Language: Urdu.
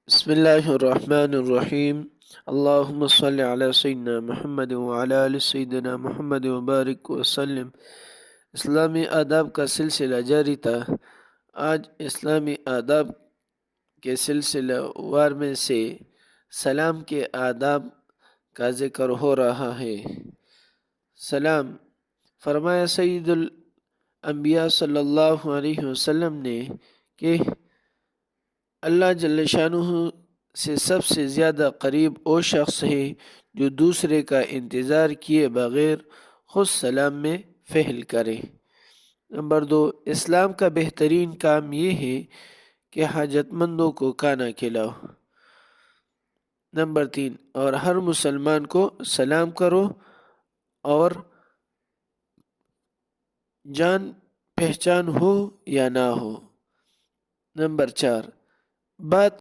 بسم الله الرحمن الرحیم اللهم صل علی سیدنا محمد وعلی آل سیدنا محمد وبارک وسلم۔ اسلامی آداب کا سلسلہ جاری تھا۔ آج اسلامی آداب کے سلسلہ وار میں سے سلام کے آداب کا ذکر ہو رہا ہے۔ سلام فرمایا سید الانبیاء صلی اللہ علیہ وسلم نے کہ اللہ جل شانہ سے سب سے زیادہ قریب وہ شخص ہے جو دوسرے کا انتظار کیے بغیر خود سلام میں فعل کرے۔ نمبر 2، اسلام کا بہترین کام یہ ہے کہ حاجت مندوں کو کھانا کھلاؤ۔ نمبر 3، اور ہر مسلمان کو سلام کرو اور جان پہچان ہو یا نہ ہو۔ نمبر 4، بات